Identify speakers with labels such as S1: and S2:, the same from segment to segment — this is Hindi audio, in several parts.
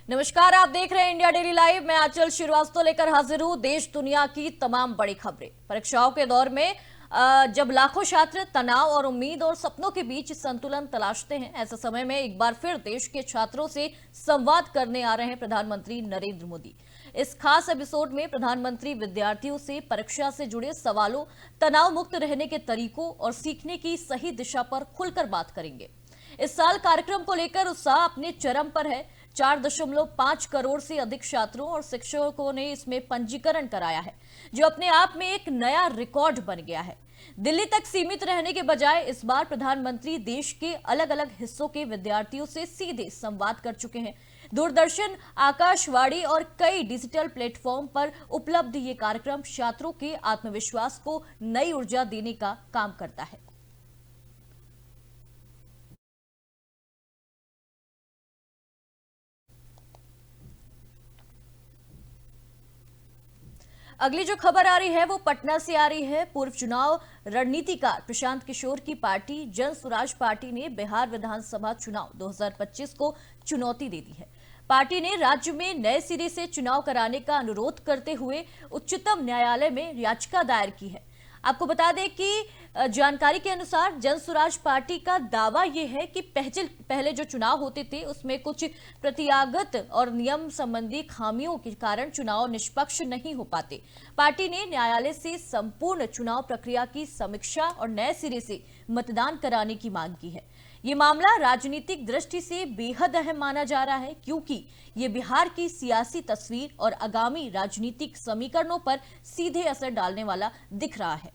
S1: नमस्कार, आप देख रहे हैं इंडिया डेली लाइव। मैं आंचल श्रीवास्तव लेकर हाजिर हूं देश दुनिया की तमाम बड़ी खबरें। परीक्षाओं के दौर में जब लाखों छात्र तनाव और उम्मीद और सपनों के बीच संतुलन तलाशते हैं, ऐसे समय में एक बार फिर देश के छात्रों से संवाद करने आ रहे हैं प्रधानमंत्री नरेंद्र मोदी। इस खास एपिसोड में प्रधानमंत्री विद्यार्थियों से परीक्षा से जुड़े सवालों, तनाव मुक्त रहने के तरीकों और सीखने की सही दिशा पर खुलकर बात करेंगे। इस साल कार्यक्रम को लेकर उत्साह अपने चरम पर है। 4.5 करोड़ से अधिक छात्रों और शिक्षकों ने इसमें पंजीकरण कराया है, जो अपने आप में एक नया रिकॉर्ड बन गया है। दिल्ली तक सीमित रहने के बजाय इस बार प्रधानमंत्री देश के अलग अलग हिस्सों के विद्यार्थियों से सीधे संवाद कर चुके हैं। दूरदर्शन, आकाशवाणी और कई डिजिटल प्लेटफॉर्म पर उपलब्ध ये कार्यक्रम छात्रों के आत्मविश्वास को नई ऊर्जा देने का काम करता है। अगली जो खबर आ रही है वो पटना से आ रही है। पूर्व चुनाव रणनीतिकार प्रशांत किशोर की पार्टी जन स्वराज पार्टी ने बिहार विधानसभा चुनाव 2025 को चुनौती दे दी है। पार्टी ने राज्य में नए सिरे से चुनाव कराने का अनुरोध करते हुए उच्चतम न्यायालय में याचिका दायर की है। आपको बता दें कि जानकारी के अनुसार जन स्वराज पार्टी का दावा यह है कि पहले जो चुनाव होते थे उसमें कुछ प्रत्यागत और नियम संबंधी खामियों के कारण चुनाव निष्पक्ष नहीं हो पाते। पार्टी ने न्यायालय से संपूर्ण चुनाव प्रक्रिया की समीक्षा और नए सिरे से मतदान कराने की मांग की है। ये मामला राजनीतिक दृष्टि से बेहद अहम माना जा रहा है, क्योंकि ये बिहार की सियासी तस्वीर और आगामी राजनीतिक समीकरणों पर सीधे असर डालने वाला दिख रहा है।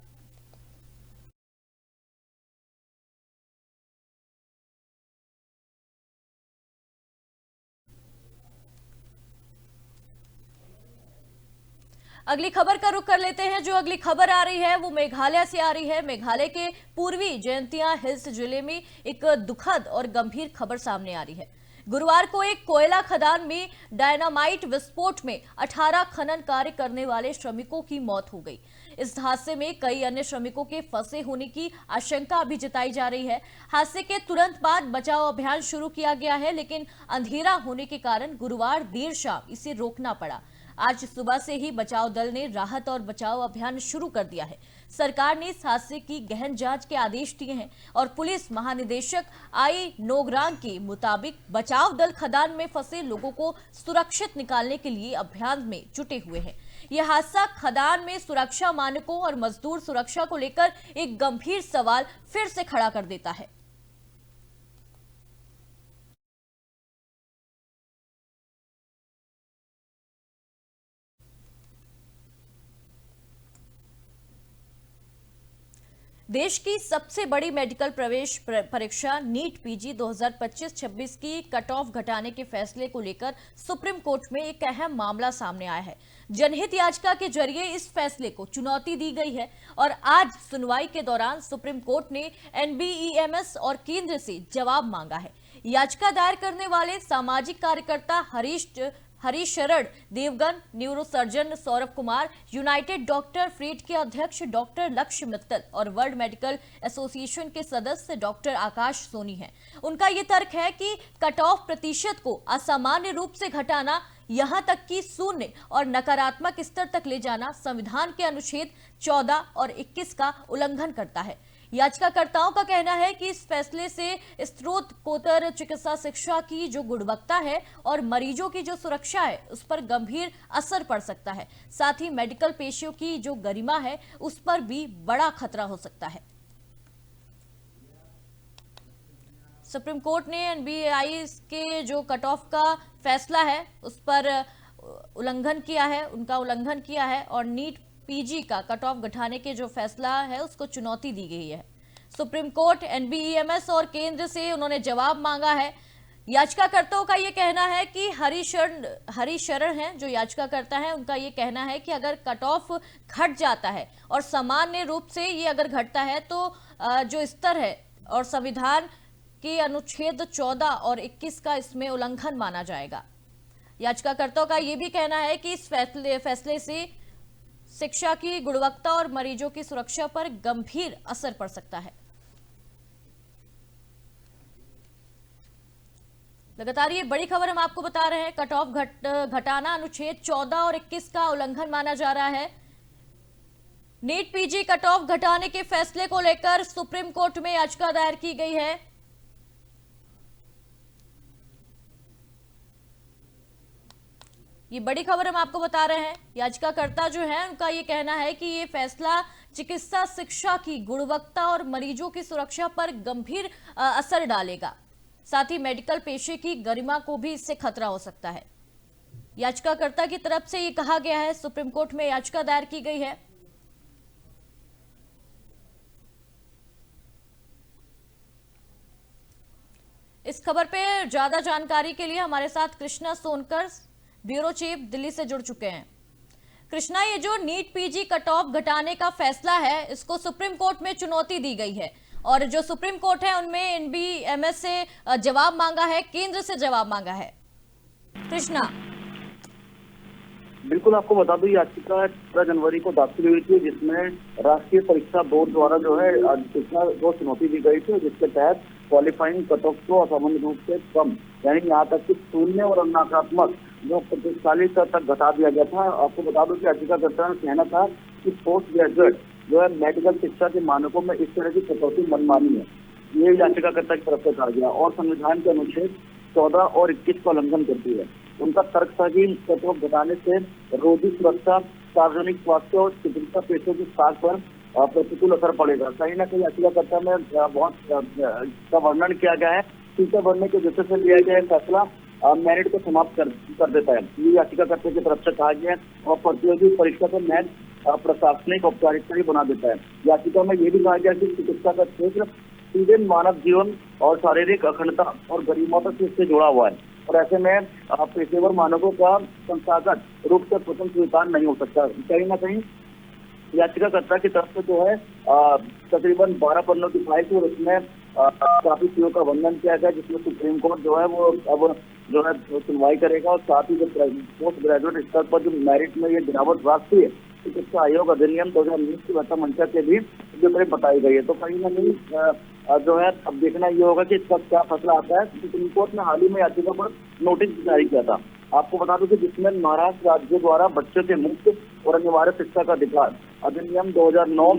S1: अगली खबर का रुख कर लेते हैं। जो अगली खबर आ रही है वो मेघालय से आ रही है। मेघालय के पूर्वी जयंतिया हिल्स जिले में एक दुखद और गंभीर खबर सामने आ रही है। गुरुवार को एक कोयला खदान में डायनामाइट विस्फोट में 18 खनन कार्य करने वाले श्रमिकों की मौत हो गई। इस हादसे में कई अन्य श्रमिकों के फंसे होने की आशंका भी जताई जा रही है। हादसे के तुरंत बाद बचाव अभियान शुरू किया गया है, लेकिन अंधेरा होने के कारण गुरुवार देर शाम इसे रोकना पड़ा। आज सुबह से ही बचाव दल ने राहत और बचाव अभियान शुरू कर दिया है। सरकार ने इस हादसे की गहन जांच के आदेश दिए हैं और पुलिस महानिदेशक आई नोगरांग के मुताबिक बचाव दल खदान में फंसे लोगों को सुरक्षित निकालने के लिए अभियान में जुटे हुए हैं। यह हादसा खदान में सुरक्षा मानकों और मजदूर सुरक्षा को लेकर एक गंभीर सवाल फिर से खड़ा कर देता है। देश की सबसे बड़ी मेडिकल प्रवेश परीक्षा नीट पीजी 2025-26 की कट ऑफ घटाने के फैसले को लेकर सुप्रीम कोर्ट में एक अहम मामला सामने आया है। जनहित याचिका के जरिए इस फैसले को चुनौती दी गई है और आज सुनवाई के दौरान सुप्रीम कोर्ट ने एनबीईएमएस और केंद्र से जवाब मांगा है। याचिका दायर करने वाले सामाजिक कार्यकर्ता Harish Sharan Devgan, neurosurgeon Saurabh Kumar, United doctor फ्रीड के अध्यक्ष डॉक्टर लक्ष्य मित्तल और वर्ल्ड मेडिकल एसोसिएशन के सदस्य डॉक्टर आकाश सोनी हैं। उनका ये तर्क है कि कट ऑफ प्रतिशत को असामान्य रूप से घटाना, यहां तक कि शून्य और नकारात्मक स्तर तक ले जाना संविधान के अनुच्छेद 14 और 21 का उल्लंघन करता है। याचिकाकर्ताओं का कहना है कि इस फैसले से स्त्रोतकोत्तर चिकित्सा शिक्षा की जो गुणवत्ता है और मरीजों की जो सुरक्षा है उस पर गंभीर असर पड़ सकता है। साथ ही मेडिकल पेशियों की जो गरिमा है उस पर भी बड़ा खतरा हो सकता है। सुप्रीम कोर्ट ने एनबीआई के जो कट ऑफ का फैसला है उस पर उल्लंघन किया है, उनका उल्लंघन किया है और नीट पीजी का कट ऑफ घटाने के जो फैसला है उसको चुनौती दी गई है। सुप्रीम कोर्ट, एनबीईएमएस और केंद्र से उन्होंने जवाब मांगा है। याचिकाकर्ताओं का यह कहना है कि हरीश शरण हैं जो याचिकाकर्ता हैं, उनका यह कहना है कि अगर कट ऑफ घट जाता है और सामान्य रूप से ये अगर घटता है तो जो स्तर है और संविधान के अनुच्छेद 14 और 21 का इसमें उल्लंघन माना जाएगा। याचिकाकर्ताओं का यह भी कहना है कि इस फैसले से शिक्षा की गुणवत्ता और मरीजों की सुरक्षा पर गंभीर असर पड़ सकता है। लगातार ये बड़ी खबर हम आपको बता रहे हैं। कट ऑफ घटाना अनुच्छेद 14 और 21 का उल्लंघन माना जा रहा है। नीट पीजी कट ऑफ घटाने के फैसले को लेकर सुप्रीम कोर्ट में याचिका दायर की गई है। ये बड़ी खबर हम आपको बता रहे हैं। याचिकाकर्ता जो है उनका ये कहना है कि ये फैसला चिकित्सा शिक्षा की गुणवत्ता और मरीजों की सुरक्षा पर गंभीर असर डालेगा। साथ ही मेडिकल पेशे की गरिमा को भी इससे खतरा हो सकता है। याचिकाकर्ता की तरफ से ये कहा गया है, सुप्रीम कोर्ट में याचिका दायर की गई है। इस खबर पे ज्यादा जानकारी के लिए हमारे साथ कृष्णा सोनकर, ब्यूरो चीफ, दिल्ली से जुड़ चुके हैं। कृष्णा, ये जो नीट पीजी कट ऑफ घटाने का फैसला है, इसको सुप्रीम कोर्ट में चुनौती दी गई है और जो सुप्रीम कोर्ट है उनमें एनबीएमएस से जवाब मांगा है, केंद्र से जवाब मांगा है। कृष्णा,
S2: बिल्कुल, आपको बता दूं याचिका 15 जनवरी को दाखिल हुई थी, जिसमें राष्ट्रीय परीक्षा बोर्ड द्वारा जो है सूचना को चुनौती दी गई थी, जिसके तहत क्वालिफाइंग कट ऑफ को असामान्य रूप से कम, यानी यहाँ तक कि शून्य और नकारात्मक जो 45 तक घटा दिया गया था। आपको बता दूं कि याचिकाकर्ता का कहना था कि पोस्ट ग्रेजुएट जो है मेडिकल शिक्षा के मानकों में इस तरह की कटौती मनमानी है। ये याचिकाकर्ता की तरफ से कहा गया और संविधान के अनुच्छेद 14 और 21 का उल्लंघन करती है। उनका तर्क था कि कट ऑफ घटाने से रोगी सुरक्षा, सार्वजनिक स्वास्थ्य और चिकित्सा पेशों की साख पर प्रतिकूल असर पड़ेगा। कहीं ना कहीं याचिकाकर्ता में बहुत का वर्णन किया गया है। टीचर बनने के दृष्टि से लिया गया फैसला मेरिट को समाप्त कर देता है, ये याचिकाकर्ता की तरफ से कहा गया है और प्रतियोगी परीक्षा को मैच प्रशासनिक औपचारिकता ही बना देता है। याचिका में ये भी कहा गया कि चिकित्सा का क्षेत्र सीधे मानव जीवन और शारीरिक अखंडता और गरिमा तक इससे जुड़ा हुआ है और ऐसे में पेशेवर मानकों का संस्थागत रूप से प्रथम स्वीकार नहीं हो सकता। कहीं ना कहीं याचिकाकर्ता की तरफ से जो है तकरीबन 12 पन्नों की फाइल थी और उसमें काफी चीजों का वर्णन किया गया, जिसमें सुप्रीम कोर्ट जो है वो अब जो है सुनवाई करेगा और साथ ही जो पोस्ट ग्रेजुएट स्तर पर जो मेरिट में ये गिरावट राष्ट्रीय चिकित्सा आयोग अधिनियम 2019 की भत्ता मंशा के भी जो बताई गई है। तो कहीं ना कहीं जो है अब देखना ये होगा कि इसका क्या फैसला आता है। सुप्रीम कोर्ट ने हाल ही में याचिका पर नोटिस जारी किया था, आपको बता दूं कि जिसमें महाराष्ट्र राज्य द्वारा बच्चों के मुफ्त और अनिवार्य शिक्षा का अधिकार अधिनियम 2009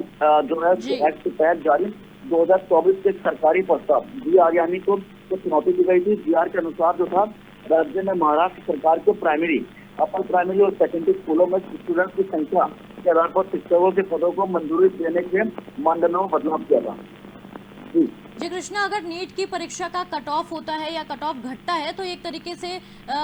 S2: जो है एक्ट के तहत जारी 2024 के सरकारी प्रस्ताव जीआर यानी को चुनौती दी गई थी। जीआर के अनुसार जो था राज्य में महाराष्ट्र सरकार को प्राइमरी, अपर प्राइमरी और सेकेंडरी स्कूलों में स्टूडेंट की संख्या के आधार पर शिक्षकों के पदों को मंजूरी देने के मानदंडों में बदलाव किया था।
S1: जी कृष्णा, अगर नीट की परीक्षा का कट ऑफ होता है या कट ऑफ घटता है तो एक तरीके से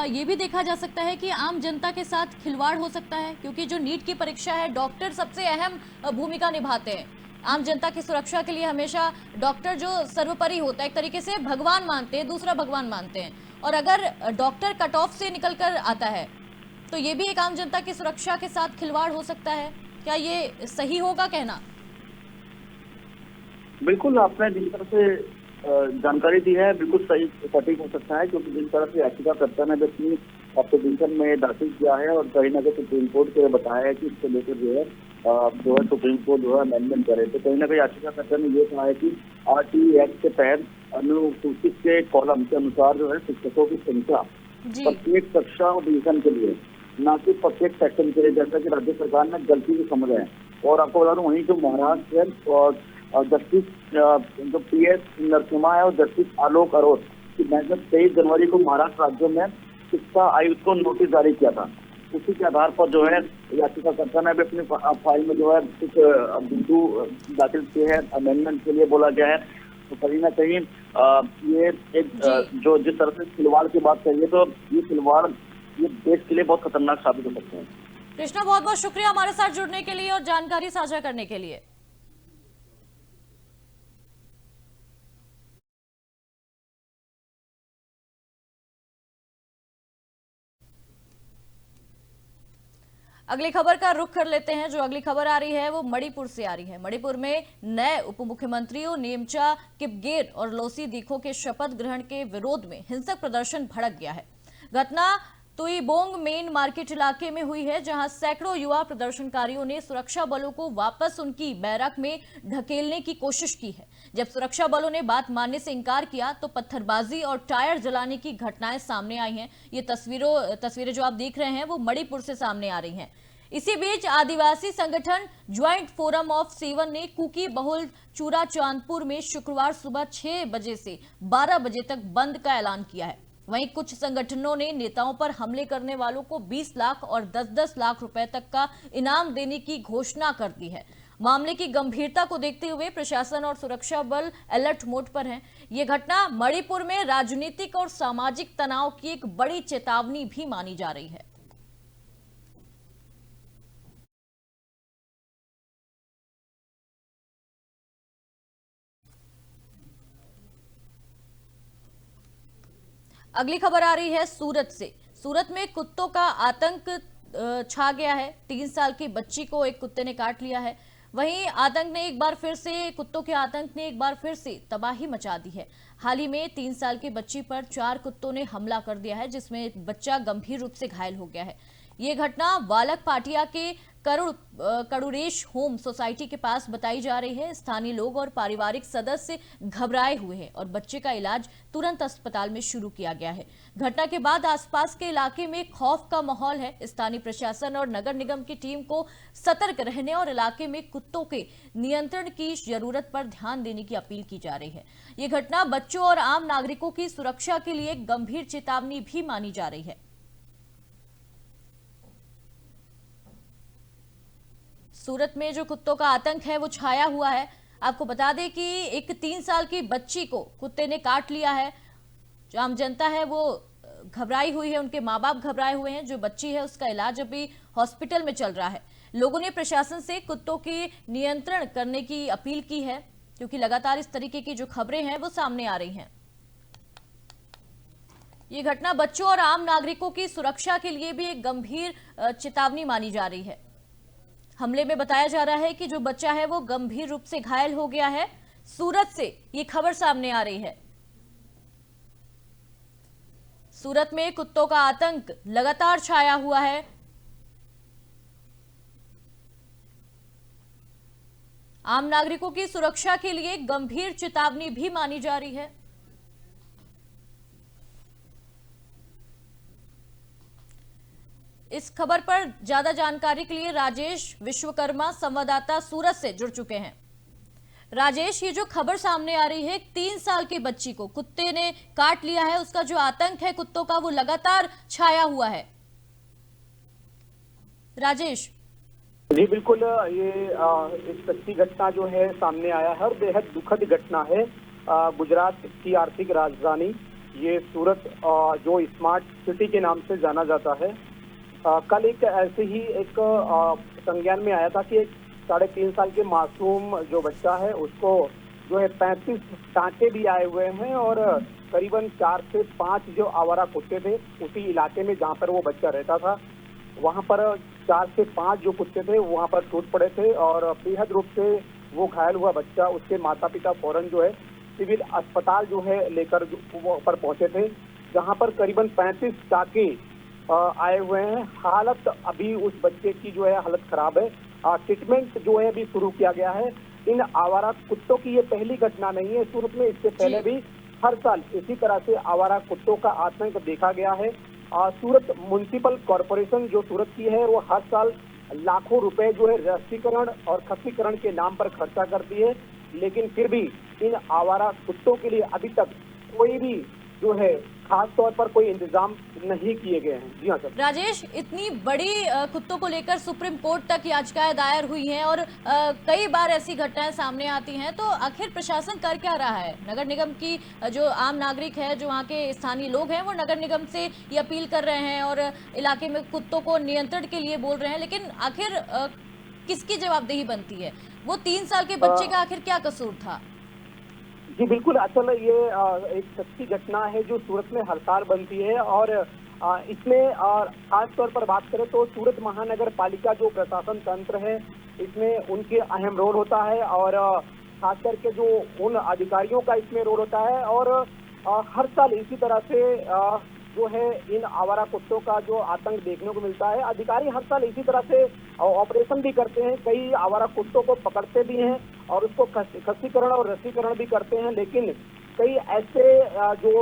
S1: ये भी देखा जा सकता है कि आम जनता के साथ खिलवाड़ हो सकता है, क्योंकि जो नीट की परीक्षा है, डॉक्टर सबसे अहम भूमिका निभाते हैं। आम जनता की सुरक्षा के लिए हमेशा डॉक्टर जो सर्वोपरि होता है, एक तरीके से भगवान मानते हैं, दूसरा भगवान मानते हैं। और अगर डॉक्टर कट ऑफ से निकल कर आता है तो ये भी एक आम जनता की सुरक्षा के साथ खिलवाड़ हो सकता है। क्या ये सही होगा कहना?
S2: बिल्कुल, आपने जिस तरह से जानकारी दी है बिल्कुल सही सटीक हो सकता है, क्योंकि जिस तरह से याचिकाकर्ता ने अपनी एप्लीकेशन में दाखिल किया है और कहीं ना कहीं सुप्रीम कोर्ट को बताया है कि इसको लेकर जो है सुप्रीम कोर्ट जो है अमेंडमेंट करे। तो कहीं ना कहीं याचिकाकर्ता ने ये कहा है कि आरटीई एक्ट के तहत अनुसूचित के कॉलम के अनुसार जो है शिक्षकों की संख्या प्रत्येक कक्षा और डिवीजन के लिए, न कि प्रत्येक सेक्शन के लिए, जैसा कि राज्य सरकार ने गलती से समझा है। और आपको बता दूं वहीं जो महाराष्ट्र है और जस्टिस जो PS नरसिम्हा है और जस्टिस आलोक अरोड़ की बेंच ने 23 जनवरी को महाराष्ट्र राज्य में शिक्षा आयुक्त को नोटिस जारी किया था। उसी के आधार पर जो है याचिकाकर्ता ने भी अपनी फाइल में जो है कुछ बिंदु दाखिल किए हैं, अमेंडमेंट के लिए बोला गया है। तो कहीं ना कहीं ये एक जो जिस तरह से खिलवाड़ की बात करिए तो ये खिलवाड़ ये देश के लिए बहुत खतरनाक साबित हो सकते हैं।
S1: कृष्णा, बहुत बहुत शुक्रिया हमारे साथ जुड़ने के लिए और जानकारी साझा करने के लिए। अगली खबर का रुख कर लेते हैं। जो अगली खबर आ रही है वो मणिपुर से आ रही है। मणिपुर में नए उप मुख्यमंत्रियों नेमचा किपगेर और लोसी दीखो के शपथ ग्रहण के विरोध में हिंसक प्रदर्शन भड़क गया है। घटना तुईबोंग मेन मार्केट इलाके में हुई है, जहां सैकड़ों युवा प्रदर्शनकारियों ने सुरक्षा बलों को वापस उनकी बैरक में ढकेलने की कोशिश की है। जब सुरक्षा बलों ने बात मानने से इनकार किया तो पत्थरबाजी और टायर जलाने की घटनाएं सामने आई हैं। ये तस्वीरें जो आप देख रहे हैं वो मणिपुर से सामने आ रही हैं। इसी बीच आदिवासी संगठन ज्वाइंट फोरम ऑफ सेवन ने कुकी बहुल चूरा चांदपुर में शुक्रवार सुबह 6 बजे से 12 बजे तक बंद का ऐलान किया है। वहीं कुछ संगठनों ने नेताओं पर हमले करने वालों को 20 लाख और 10-10 लाख रुपए तक का इनाम देने की घोषणा कर दी है। मामले की गंभीरता को देखते हुए प्रशासन और सुरक्षा बल अलर्ट मोड पर हैं। ये घटना मणिपुर में राजनीतिक और सामाजिक तनाव की एक बड़ी चेतावनी भी मानी जा रही है। अगली खबर आ रही है सूरत से। सूरत में कुत्तों का आतंक छा गया है। 3 साल की बच्ची को एक कुत्ते ने काट लिया है। वहीं कुत्तों के आतंक ने एक बार फिर से तबाही मचा दी है। हाल ही में 3 साल की बच्ची पर 4 कुत्तों ने हमला कर दिया है, जिसमें बच्चा गंभीर रूप से घायल हो गया है। ये घटना वालक पाटिया के करुरेश होम सोसाइटी के पास बताई जा रही है। स्थानीय लोग और पारिवारिक सदस्य घबराए हुए हैं और बच्चे का इलाज तुरंत अस्पताल में शुरू किया गया है। घटना के बाद आसपास के इलाके में खौफ का माहौल है। स्थानीय प्रशासन और नगर निगम की टीम को सतर्क रहने और इलाके में कुत्तों के नियंत्रण की जरूरत पर ध्यान देने की अपील की जा रही है। ये घटना बच्चों और आम नागरिकों की सुरक्षा के लिए गंभीर चेतावनी भी मानी जा रही है। सूरत में जो कुत्तों का आतंक है वो छाया हुआ है। आपको बता दें कि एक 3 साल की बच्ची को कुत्ते ने काट लिया है। जो आम जनता है वो घबराई हुई है, उनके माँ बाप घबराए हुए हैं। जो बच्ची है उसका इलाज अभी हॉस्पिटल में चल रहा है। लोगों ने प्रशासन से कुत्तों की नियंत्रण करने की अपील की है, क्योंकि लगातार इस तरीके की जो खबरें हैं वो सामने आ रही हैं। ये घटना बच्चों और आम नागरिकों की सुरक्षा के लिए भी एक गंभीर चेतावनी मानी जा रही है। हमले में बताया जा रहा है कि जो बच्चा है वो गंभीर रूप से घायल हो गया है। सूरत से ये खबर सामने आ रही है। सूरत में कुत्तों का आतंक लगातार छाया हुआ है। आम नागरिकों की सुरक्षा के लिए गंभीर चेतावनी भी मानी जा रही है। इस खबर पर ज्यादा जानकारी के लिए राजेश विश्वकर्मा संवाददाता सूरत से जुड़ चुके हैं। राजेश, ये जो खबर सामने आ रही है, 3 साल की बच्ची को कुत्ते ने काट लिया है, उसका जो आतंक है कुत्तों का वो लगातार छाया हुआ है। राजेश।
S3: जी बिल्कुल, ये एक सच्ची घटना जो है सामने आया है और बेहद दुखद घटना है। गुजरात की आर्थिक राजधानी ये सूरत जो स्मार्ट सिटी के नाम से जाना जाता है, कल एक ऐसे ही एक संज्ञान में आया था कि एक 3.5 साल के मासूम जो बच्चा है उसको जो है 35 टाँके भी आए हुए हैं और करीबन 4 से 5 जो आवारा कुत्ते थे उसी इलाके में जहाँ पर वो बच्चा रहता था, वहाँ पर 4 से 5 जो कुत्ते थे वहाँ पर टूट पड़े थे और बेहद रूप से वो घायल हुआ बच्चा, उसके माता पिता फौरन जो है सिविल अस्पताल जो है लेकर वो पर पहुंचे थे, जहाँ पर करीबन 35 टाँके आए हुए हैं। हालत अभी उस बच्चे की जो है हालत खराब है। ट्रीटमेंट जो है अभी शुरू किया गया है। इन आवारा कुत्तों की ये पहली घटना नहीं है सूरत में, इससे पहले भी हर साल इसी तरह से आवारा कुत्तों का आतंक देखा गया है। सूरत म्युनिसिपल कॉरपोरेशन जो सूरत की है वो हर साल लाखों रुपए जो है राष्ट्रीयकरण और खसीकरण के नाम पर खर्चा करती है, लेकिन फिर भी इन आवारा कुत्तों के लिए अभी तक कोई भी जो है खास तौर पर कोई इंतजाम नहीं किए गए हैं। जी हाँ सर।
S1: राजेश, इतनी बड़ी कुत्तों को लेकर सुप्रीम कोर्ट तक याचिकाएं दायर हुई हैं और कई बार ऐसी घटनाएं सामने आती हैं, तो आखिर प्रशासन कर क्या रहा है? नगर निगम की जो आम नागरिक है, जो वहाँ के स्थानीय लोग हैं, वो नगर निगम से ये अपील कर रहे हैं और इलाके में कुत्तों को नियंत्रण के लिए बोल रहे हैं, लेकिन आखिर किसकी जवाबदेही बनती है? वो 3 साल के बच्चे का आखिर क्या कसूर था?
S3: जी बिल्कुल, असल ये एक सच्ची घटना है जो सूरत में हर साल बनती है और इसमें खास तौर पर बात करें तो सूरत महानगर पालिका जो प्रशासन तंत्र है इसमें उनके अहम रोल होता है और खास करके जो उन अधिकारियों का इसमें रोल होता है और हर साल इसी तरह से जो है इन आवारा कुत्तों का जो आतंक देखने को मिलता है। अधिकारी हर साल इसी तरह से ऑपरेशन भी करते हैं, कई आवारा कुत्तों को पकड़ते भी हैं और उसको खस्सीकरण और रसीकरण भी करते हैं, लेकिन कई ऐसे जो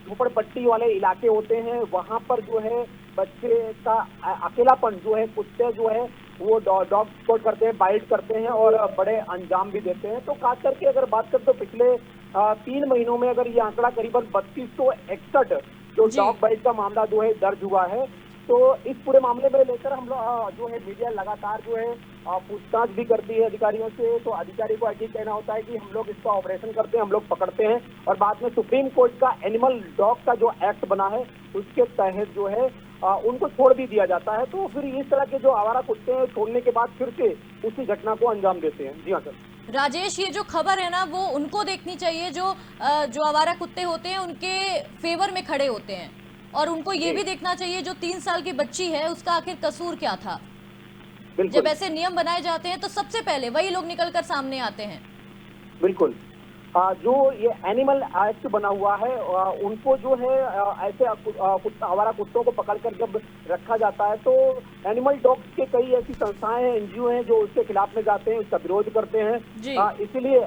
S3: झोपड़पट्टी वाले इलाके होते हैं वहां पर जो है बच्चे का अकेलापन जो है, कुत्ते जो है वो डॉग स्पॉट करते हैं, बाइट करते हैं और बड़े अंजाम भी देते हैं। तो खास करके अगर बात करें तो पिछले 3 महीनों में अगर ये आंकड़ा करीबन 3261 जो डॉग बाइट का मामला जो है दर्ज हुआ है। तो इस पूरे मामले में लेकर हम लोग जो है मीडिया लगातार जो है पूछताछ भी करती है अधिकारियों से। तो अधिकारी को यही कहना होता है कि हम लोग इसका ऑपरेशन करते हैं, हम लोग पकड़ते हैं और बाद में सुप्रीम कोर्ट का एनिमल डॉग का जो एक्ट बना है उसके तहत जो है उनको छोड़ भी दिया जाता है। तो फिर इस तरह के जो आवारा कुत्ते हैं छोड़ने के बाद फिर से उसी घटना को अंजाम देते हैं। जी हाँ सर।
S1: राजेश, ये जो खबर है ना वो उनको देखनी चाहिए जो आवारा कुत्ते होते हैं उनके फेवर में खड़े होते हैं, और उनको ये भी देखना चाहिए जो 3 साल की बच्ची है उसका आखिर कसूर क्या था। जब ऐसे नियम बनाए जाते हैं तो सबसे पहले वही लोग निकलकर सामने आते हैं।
S3: बिल्कुल। जो ये एनिमल एक्ट बना हुआ है उनको जो है ऐसे आवारा कुत्तों को पकड़कर जब रखा जाता है तो एनिमल डॉग्स के कई ऐसी संस्थाएं हैं, एनजीओ हैं जो उसके खिलाफ में जाते हैं, उसका विरोध करते हैं। इसीलिए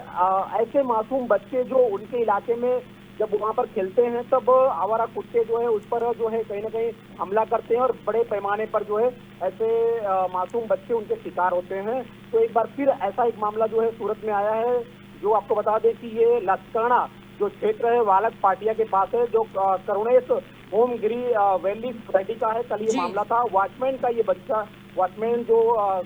S3: ऐसे मासूम बच्चे जो उनके इलाके में जब वहाँ पर खेलते हैं तब आवारा कुत्ते जो है उस पर जो है कहीं ना कहीं हमला करते हैं और बड़े पैमाने पर जो है ऐसे मासूम बच्चे उनके शिकार होते हैं। तो एक बार फिर ऐसा एक मामला जो है सूरत में आया है, जो आपको बता दें कि ये लस्करना जो क्षेत्र है वालक पाटिया के पास है, जो करुणेश होमगिरी वैली सोसाइटी का है। कल ये मामला था, वॉचमैन का ये बच्चा, वॉचमैन जो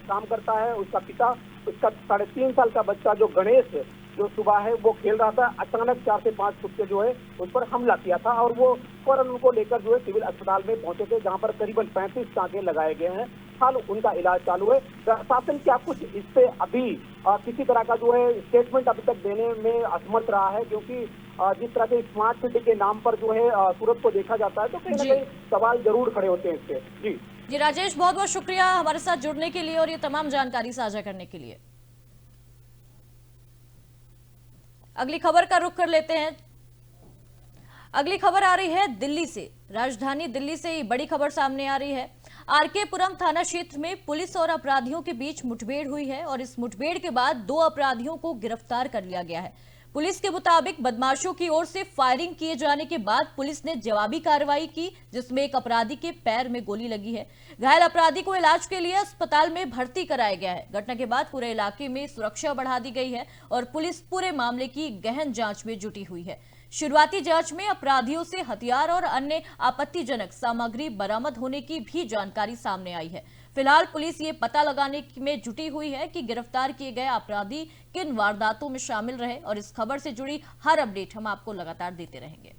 S3: काम करता है उसका पिता, उसका 3.5 साल का बच्चा जो गणेश जो सुबह है वो खेल रहा था, अचानक 4 से 5 कुत्ते जो है उस पर हमला किया था और वो फौरन उनको लेकर जो है सिविल अस्पताल में पहुंचे थे, जहां पर करीबन 35 टांके लगाए गए हैं। हाल उनका इलाज चालू है। प्रशासन क्या कुछ इससे अभी किसी तरह का जो है स्टेटमेंट अभी तक देने में असमर्थ रहा है, क्योंकि जिस तरह से स्मार्ट सिटी के नाम पर जो है सूरत को देखा जाता है तो कहीं ना कहीं सवाल जरूर खड़े होते हैं इससे। जी
S1: राजेश, बहुत बहुत शुक्रिया हमारे साथ जुड़ने के लिए और ये तमाम जानकारी साझा करने के लिए। अगली खबर का रुख कर लेते हैं। अगली खबर आ रही है दिल्ली से। राजधानी दिल्ली से ये बड़ी खबर सामने आ रही है। आरके पुरम थाना क्षेत्र में पुलिस और अपराधियों के बीच मुठभेड़ हुई है और इस मुठभेड़ के बाद 2 अपराधियों को गिरफ्तार कर लिया गया है। पुलिस के मुताबिक बदमाशों की ओर से फायरिंग किए जाने के बाद पुलिस ने जवाबी कार्रवाई की, जिसमें एक अपराधी के पैर में गोली लगी है। घायल अपराधी को इलाज के लिए अस्पताल में भर्ती कराया गया है। घटना के बाद पूरे इलाके में सुरक्षा बढ़ा दी गई है और पुलिस पूरे मामले की गहन जांच में जुटी हुई है। शुरुआती जांच में अपराधियों से हथियार और अन्य आपत्तिजनक सामग्री बरामद होने की भी जानकारी सामने आई है। फिलहाल पुलिस ये पता लगाने में जुटी हुई है कि गिरफ्तार किए गए अपराधी किन वारदातों में शामिल रहे, और इस खबर से जुड़ी हर अपडेट हम आपको लगातार देते रहेंगे।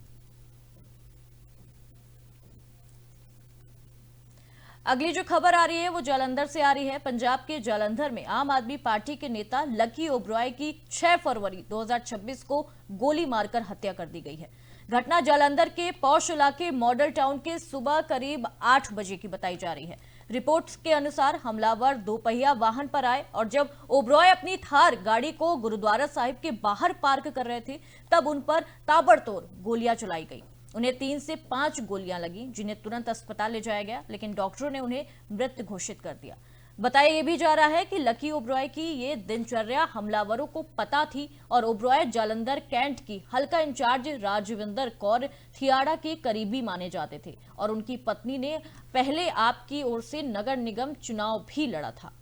S1: अगली जो खबर आ रही है वो जालंधर से आ रही है। पंजाब के जालंधर में आम आदमी पार्टी के नेता लकी ओब्रॉय की 6 फरवरी 2026 को गोली मारकर हत्या कर दी गई है। घटना जालंधर के पौष इलाके मॉडल टाउन के सुबह करीब 8 बजे की बताई जा रही है। रिपोर्ट्स के अनुसार हमलावर 2 पहिया वाहन पर आए और जब ओब्रॉय अपनी थार गाड़ी को गुरुद्वारा साहिब के बाहर पार्क कर रहे थे तब उन पर ताबड़तोड़ गोलियां चलाई गई। उन्हें 3 से 5 गोलियां लगी, जिन्हें तुरंत अस्पताल ले जाया गया, लेकिन डॉक्टरों ने उन्हें मृत घोषित कर दिया। बताया ये भी जा रहा है कि लकी ओब्रॉय की ये दिनचर्या हमलावरों को पता थी और ओब्रॉय जालंधर कैंट की हल्का इंचार्ज राजविंदर कौर थियाड़ा के करीबी माने जाते थे और उनकी पत्नी ने पहले आप की ओर से नगर निगम चुनाव भी लड़ा था।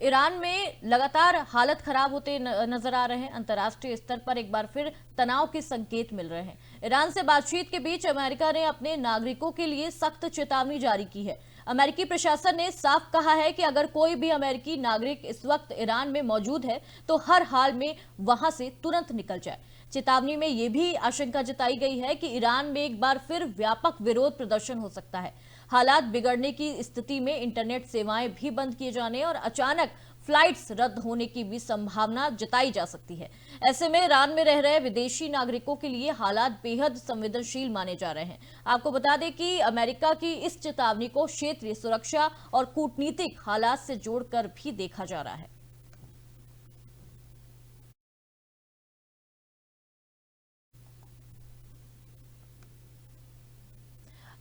S1: ईरान में लगातार हालत खराब होते नजर आ रहे हैं। अंतर्राष्ट्रीय स्तर पर एक बार फिर तनाव के संकेत मिल रहे हैं। ईरान से बातचीत के बीच अमेरिका ने अपने नागरिकों के लिए सख्त चेतावनी जारी की है। अमेरिकी प्रशासन ने साफ कहा है कि अगर कोई भी अमेरिकी नागरिक इस वक्त ईरान में मौजूद है तो हर हाल में वहां से तुरंत निकल जाए। चेतावनी में यह भी आशंका जताई गई है कि ईरान में एक बार फिर व्यापक विरोध प्रदर्शन हो सकता है। हालात बिगड़ने की स्थिति में इंटरनेट सेवाएं भी बंद किए जाने और अचानक फ्लाइट्स रद्द होने की भी संभावना जताई जा सकती है। ऐसे में ईरान में रह रहे विदेशी नागरिकों के लिए हालात बेहद संवेदनशील माने जा रहे हैं। आपको बता दें कि अमेरिका की इस चेतावनी को क्षेत्रीय सुरक्षा और कूटनीतिक हालात से जोड़कर भी देखा जा रहा है।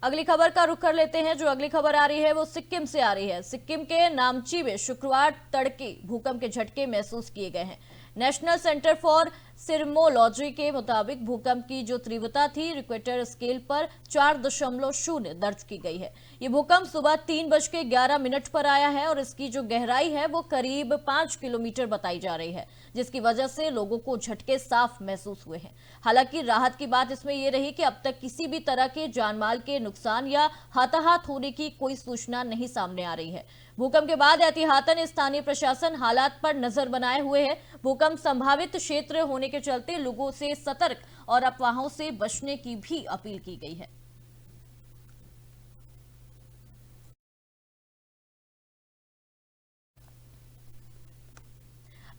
S1: अगली खबर का रुख कर लेते हैं। जो अगली खबर आ रही है वो सिक्किम से आ रही है। सिक्किम के नामची में शुक्रवार तड़के भूकंप के झटके महसूस किए गए हैं। नेशनल सेंटर फॉर सिस्मोलॉजी के मुताबिक भूकंप की जो तीव्रता थी रिक्टर स्केल पर 4.0 दर्ज की गई है। ये भूकंप सुबह 3:11 पर आया है और इसकी जो गहराई है वो करीब 5 किलोमीटर बताई जा रही है, जिसकी वजह से लोगों को झटके साफ महसूस हुए हैं। हालांकि राहत की बात इसमें यह रही कि अब तक किसी भी तरह के जानमाल के नुकसान या हताहत होने की कोई सूचना नहीं सामने आ रही है। भूकंप के बाद एहतियातन स्थानीय प्रशासन हालात पर नजर बनाए हुए है। भूकंप संभावित क्षेत्र होने के चलते लोगों से सतर्क और अफवाहों से बचने की भी अपील की गई है।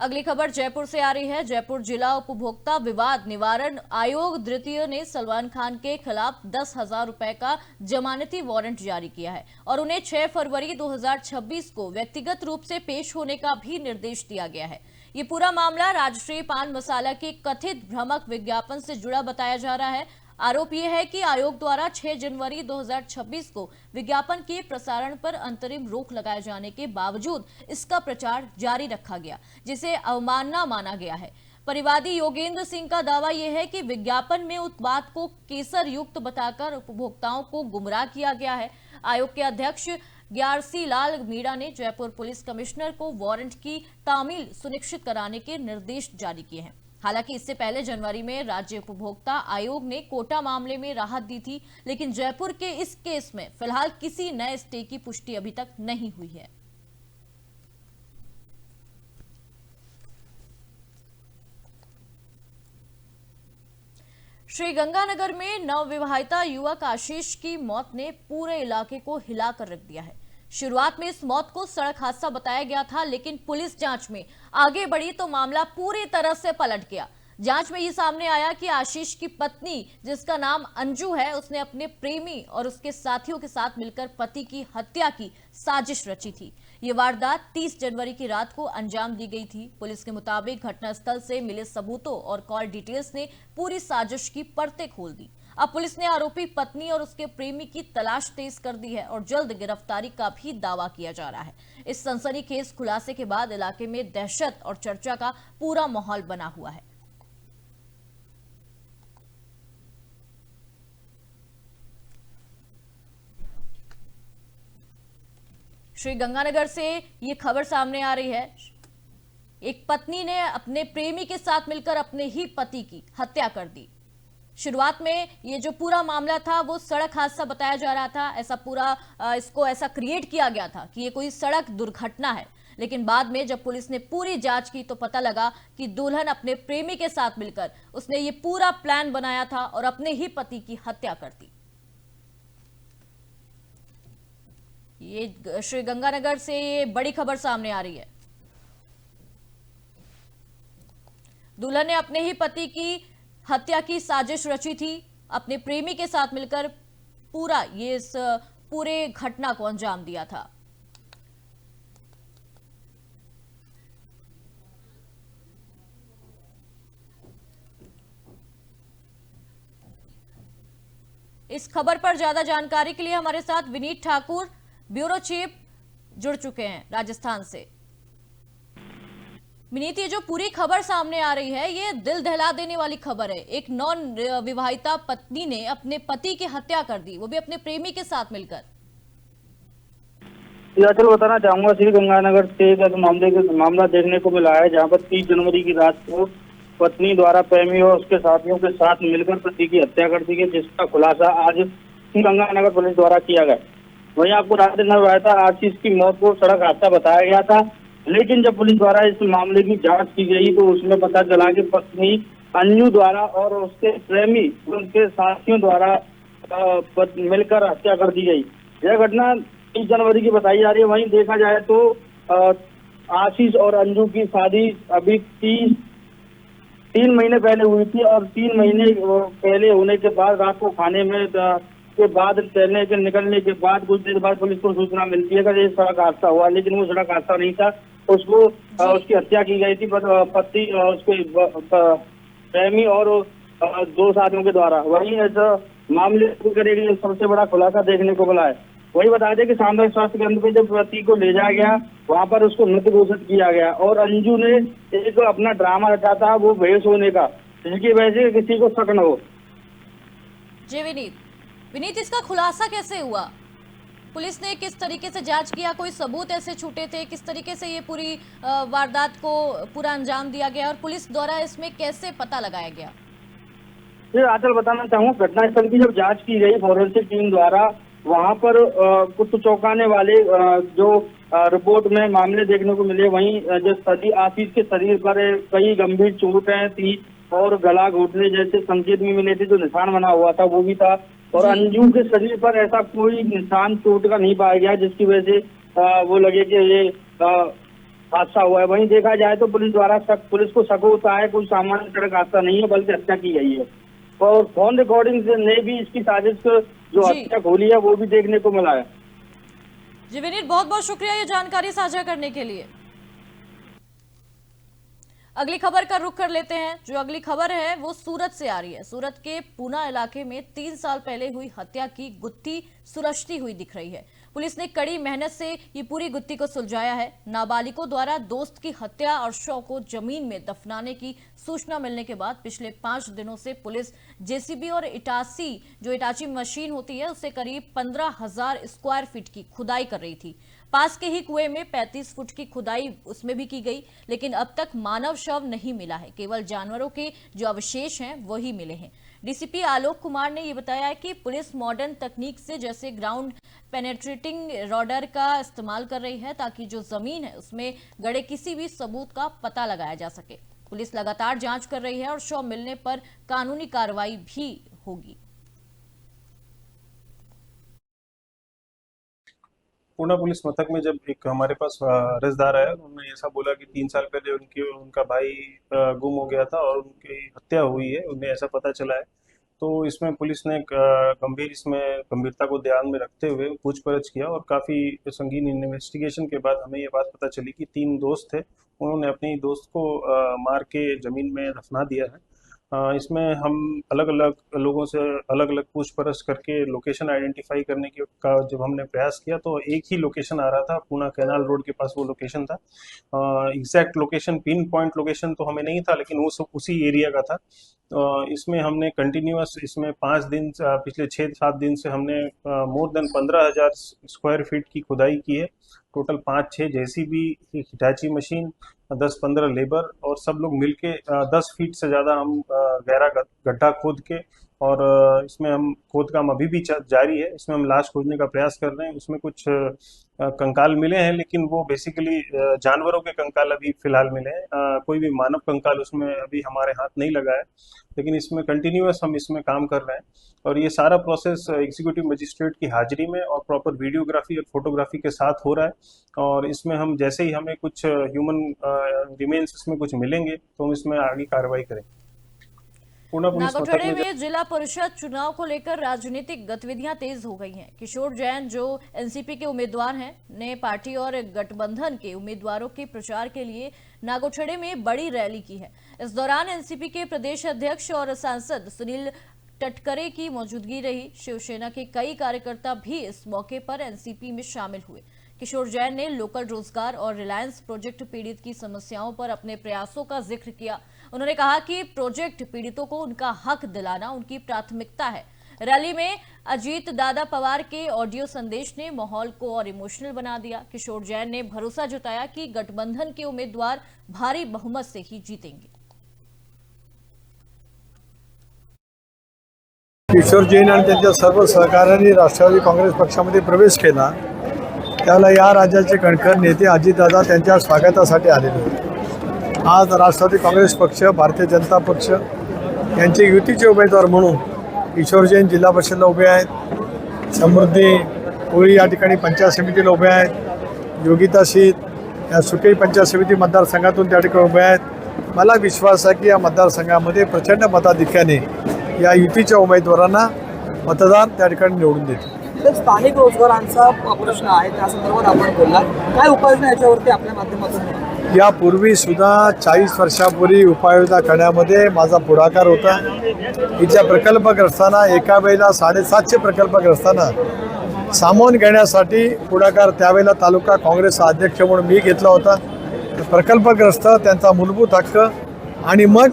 S1: अगली खबर जयपुर से आ रही है। जयपुर जिला उपभोक्ता विवाद निवारण आयोग द्वितीय ने सलमान खान के खिलाफ 10,000 रुपए का जमानती वारंट जारी किया है और उन्हें 6 फरवरी 2026 को व्यक्तिगत रूप से पेश होने का भी निर्देश दिया गया है। ये पूरा मामला राजश्री पान मसाला के कथित भ्रामक विज्ञापन से जुड़ा बताया जा रहा है। आरोप यह है कि आयोग द्वारा 6 जनवरी 2026 को विज्ञापन के प्रसारण पर अंतरिम रोक लगाए जाने के बावजूद इसका प्रचार जारी रखा गया, जिसे अवमानना माना गया है। परिवादी योगेंद्र सिंह का दावा यह है कि विज्ञापन में उत्पाद को केसर युक्त बताकर उपभोक्ताओं को गुमराह किया गया है। आयोग के अध्यक्ष ग्यारसी लाल मीणा ने जयपुर पुलिस कमिश्नर को वारंट की तामील सुनिश्चित कराने के निर्देश जारी किए हैं। हालांकि इससे पहले जनवरी में राज्य उपभोक्ता आयोग ने कोटा मामले में राहत दी थी, लेकिन जयपुर के इस केस में फिलहाल किसी नए स्टे की पुष्टि अभी तक नहीं हुई है। श्रीगंगानगर में नवविवाहिता युवक आशीष की मौत ने पूरे इलाके को हिलाकर रख दिया है। शुरुआत में इस मौत को सड़क हादसा बताया गया था, लेकिन पुलिस जांच में आगे बढ़ी तो मामला पूरी तरह से पलट गया। जांच में ये सामने आया कि आशीष की पत्नी, जिसका नाम अंजू है, उसने अपने प्रेमी और उसके साथियों के साथ मिलकर पति की हत्या की साजिश रची थी। ये वारदात 30 जनवरी की रात को अंजाम दी गई थी। पुलिस के मुताबिक घटनास्थल से मिले सबूतों और कॉल डिटेल्स ने पूरी साजिश की परतें खोल दी। अब पुलिस ने आरोपी पत्नी और उसके प्रेमी की तलाश तेज कर दी है और जल्द गिरफ्तारी का भी दावा किया जा रहा है। इस सनसनीखेज खुलासे के बाद इलाके में दहशत और चर्चा का पूरा माहौल बना हुआ है। श्रीगंगानगर से ये खबर सामने आ रही है। एक पत्नी ने अपने प्रेमी के साथ मिलकर अपने ही पति की हत्या कर दी। शुरुआत में ये जो पूरा मामला था वो सड़क हादसा बताया जा रहा था। ऐसा पूरा इसको ऐसा क्रिएट किया गया था कि ये कोई सड़क दुर्घटना है, लेकिन बाद में जब पुलिस ने पूरी जांच की तो पता लगा कि दुल्हन अपने प्रेमी के साथ मिलकर उसने ये पूरा प्लान बनाया था और अपने ही पति की हत्या कर दी। ये श्रीगंगानगर से ये बड़ी खबर सामने आ रही है। दुल्हन ने अपने ही पति की हत्या की साजिश रची थी, अपने प्रेमी के साथ मिलकर इस पूरे घटना को अंजाम दिया था। इस खबर पर ज्यादा जानकारी के लिए हमारे साथ विनीत ठाकुर, ब्यूरो चीफ, जुड़ चुके हैं राजस्थान से। विनीत, ये जो पूरी खबर सामने आ रही है ये दिल दहला देने वाली खबर है। एक नॉन विवाहिता पत्नी ने अपने पति की हत्या कर दी, वो भी अपने प्रेमी के साथ मिलकर।
S4: चलो बताना चाहूंगा, श्रीगंगानगर से एक मामला देखने को मिला है, जहां पर 30 जनवरी की रात को पत्नी द्वारा प्रेमी और उसके साथियों के साथ मिलकर पति की हत्या कर दी गई, जिसका खुलासा आज श्रीगंगानगर पुलिस द्वारा किया गया। वहीं आपको रात नवविवाहिता आशीष की मौत को सड़क हादसा बताया गया था, लेकिन जब पुलिस द्वारा इस मामले की जांच की गई तो उसमें पता चला कि पत्नी अंजू द्वारा और उसके प्रेमी उनके साथियों द्वारा मिलकर हत्या कर दी गई। यह घटना 30 जनवरी की बताई जा रही है। वहीं देखा जाए तो आशीष और अंजू की शादी अभी 3 महीने पहले हुई थी और 3 महीने पहले होने के बाद रात को खाने में के बाद निकलने के बाद कुछ देर बाद पुलिस को सूचना मिलती है कि ये सड़क हादसा हुआ, लेकिन वो सड़क हादसा नहीं था, उसको उसकी हत्या की गई थी पति उसके प्रेमी और 2 साथियों के द्वारा। वहीं ऐसा मामले को करेगी सबसे बड़ा खुलासा देखने को मिला है। वही बता दें कि सामुदायिक स्वास्थ्य केंद्र पे जब व्यक्ति को ले जाया गया वहाँ पर उसको मृत घोषित किया गया और अंजू ने एक अपना ड्रामा रचा था वो बेहोश होने का, जिसकी वजह से किसी को शक न हो।
S1: जी विनीत, इसका खुलासा कैसे हुआ? पुलिस ने किस तरीके से जांच किया? कोई सबूत ऐसे छूटे थे? किस तरीके से ये पूरी वारदात को पूरा अंजाम दिया गया और पुलिस द्वारा इसमें कैसे पता लगाया गया?
S4: आचल बताना चाहूँ, घटनास्थल की जब जांच की गई फॉरेंसिक टीम द्वारा, वहां पर कुछ चौंकाने वाले जो रिपोर्ट में मामले देखने को मिले। वहीं जो आशीष के शरीर पर कई गंभीर चोटें थी और गला घोटने जैसे संकेत भी मिले थे, जो निशान बना हुआ था वो भी था। और अंजू के शरीर पर ऐसा कोई निशान चोट का नहीं पाया गया जिसकी वजह से वो लगे कि ये हादसा हुआ है। वहीं देखा जाए तो पुलिस द्वारा पुलिस को शक होता है कोई सामान्य सड़क हादसा नहीं है बल्कि हत्या की गई है। और फोन रिकॉर्डिंग ने भी इसकी साजिश जो हत्या खोली है वो भी देखने को मिला है।
S1: जी विनीत, बहुत बहुत शुक्रिया ये जानकारी साझा करने के लिए। अगली खबर का रुख कर लेते हैं। जो अगली खबर है वो सूरत से आ रही है। सूरत के पूना इलाके में 3 साल पहले हुई हत्या की गुत्थी सुलझती हुई दिख रही है। पुलिस ने कड़ी मेहनत से ये पूरी गुत्थी को सुलझाया है। नाबालिगों द्वारा दोस्त की हत्या और शव को जमीन में दफनाने की सूचना मिलने के बाद पिछले 5 दिनों से पुलिस जेसीबी और इटाची मशीन होती है उससे करीब 15,000 स्क्वायर फीट की खुदाई कर रही थी। पास के ही कुएं में 35 फुट की खुदाई उसमें भी की गई, लेकिन अब तक मानव शव नहीं मिला है। केवल जानवरों के जो अवशेष हैं वही मिले हैं। डीसीपी आलोक कुमार ने ये बताया है कि पुलिस मॉडर्न तकनीक से जैसे ग्राउंड पेनेट्रेटिंग रॉडर का इस्तेमाल कर रही है ताकि जो जमीन है उसमें गड़े किसी भी सबूत का पता लगाया जा सके। पुलिस लगातार जांच कर रही है और शव मिलने पर कानूनी कार्रवाई भी होगी।
S5: पूना पुलिस मथक में जब एक हमारे पास अर्जदार आया, उन्होंने ऐसा बोला कि 3 साल पहले उनका भाई गुम हो गया था और उनकी हत्या हुई है, उन्हें ऐसा पता चला है। तो इसमें पुलिस ने गंभीरता को ध्यान में रखते हुए पूछपरछ किया और काफ़ी संगीन इन्वेस्टिगेशन के बाद हमें ये बात पता चली कि 3 दोस्त थे, उन्होंने अपने दोस्त को मार के ज़मीन में दफना दिया है। इसमें हम अलग अलग लोगों से अलग अलग पूछपरछ करके लोकेशन आइडेंटिफाई करने का जब हमने प्रयास किया तो एक ही लोकेशन आ रहा था, पूना कैनाल रोड के पास वो लोकेशन था। Exact location, pin point location तो हमें नहीं था, लेकिन वो सब उसी एरिया का था। इसमें हमने कंटिन्यूअस इसमें 5 दिन पिछले 6-7 दिन से हमने मोर देन 15,000 स्क्वायर फीट की खुदाई की है। Total 5-6 JCB, Hitachi machine, 10-15 labour और सब लोग मिलके 10 फीट से ज़्यादा हम गहरा गड्ढा खोद के, और इसमें हम खोद काम अभी भी जारी है। इसमें हम लाश खोजने का प्रयास कर रहे हैं। उसमें कुछ कंकाल मिले हैं, लेकिन वो बेसिकली जानवरों के कंकाल अभी फिलहाल मिले हैं। कोई भी मानव कंकाल उसमें अभी हमारे हाथ नहीं लगा है, लेकिन इसमें कंटिन्यूअस हम इसमें काम कर रहे हैं। और ये सारा प्रोसेस एग्जीक्यूटिव मजिस्ट्रेट की हाजिरी में और प्रॉपर वीडियोग्राफी और फोटोग्राफी के साथ हो रहा है। और इसमें हम जैसे ही हमें कुछ ह्यूमन रिमेन्स इसमें कुछ मिलेंगे तो हम इसमें आगे कार्रवाई करेंगे।
S1: नागौठड़े में जिला परिषद चुनाव को लेकर राजनीतिक गतिविधियां तेज हो गई हैं। किशोर जैन जो एनसीपी के उम्मीदवार हैं ने पार्टी और गठबंधन के उम्मीदवारों के प्रचार के लिए नागौठड़े में बड़ी रैली की है। इस दौरान एनसीपी के प्रदेश अध्यक्ष और सांसद सुनील टटकरे की मौजूदगी रही। शिवसेना के कई कार्यकर्ता भी इस मौके पर एनसीपी में शामिल हुए। किशोर जैन ने लोकल रोजगार और रिलायंस प्रोजेक्ट पीड़ित की समस्याओं पर अपने प्रयासों का जिक्र किया। उन्होंने कहा कि प्रोजेक्ट पीड़ितों को उनका हक दिलाना उनकी प्राथमिकता है। रैली में अजीत दादा पवार के ऑडियो संदेश ने माहौल को और इमोशनल बना दिया। किशोर जैन ने भरोसा जताया कि गठबंधन के उम्मीदवार भारी बहुमत से ही जीतेंगे।
S6: किशोर जैन आणि त्यांच्या सर्व सहकाऱ्यांनी राष्ट्रवादी काँग्रेस पक्षामध्ये प्रवेश केला, त्याला या राज्याचे कणखर नेते अजितदादा त्यांच्या स्वागतासाठी आलेले होते। आज राष्ट्रवादी काँग्रेस पक्ष, भारतीय जनता पक्ष यांचे युतीचे उमेदवार म्हणून किशोर जैन जिल्हा परिषदेला उभे आहेत, समृद्धी कोळी या ठिकाणी पंचायत समितीला उभे आहेत, योगिता शीत या सुकई पंचायत समिती मतदारसंघातून त्या ठिकाणी उभे आहेत। मला विश्वास आहे की या मतदारसंघामध्ये प्रचंड मताधिक्याने या युतीच्या उमेदवारांना मतदार त्या ठिकाणी निवडून देतील।
S7: स्थानिक रोजगारांचा प्रश्न आहे, त्या संदर्भात आपण बोललात, काय उपाययोजना याच्यावरती आपल्या माध्यमातून
S6: यापूर्वी सुद्धा 40 वर्षापूर्वी उपाययोजना करण्यामध्ये माझा पुढाकार होता. इथल्या प्रकल्पग्रस्तांना एका वेळेला 750 प्रकल्पग्रस्तांना सामावून घेण्यासाठी पुढाकार त्यावेळेला तालुका काँग्रेसचा अध्यक्ष म्हणून मी घेतला होता. प्रकल्पग्रस्त त्यांचा मूलभूत हक्क आणि मग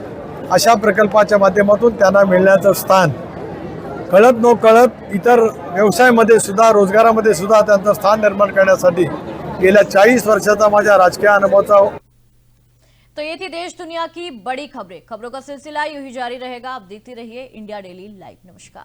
S6: अशा प्रकल्पाच्या माध्यमातून त्यांना मिळण्याचं स्थान कळत न कळत इतर व्यवसायामध्ये सुद्धा रोजगारामध्ये सुद्धा त्यांचं स्थान निर्माण करण्यासाठी गेल्या 40 वर्षाचा माझ्या राजकीय अनुभवाचा.
S1: तो ये थी देश दुनिया की बड़ी खबरें. खबरों का सिलसिला यूं ही जारी रहेगा. आप देखते रहिए इंडिया डेली लाइव. नमस्कार.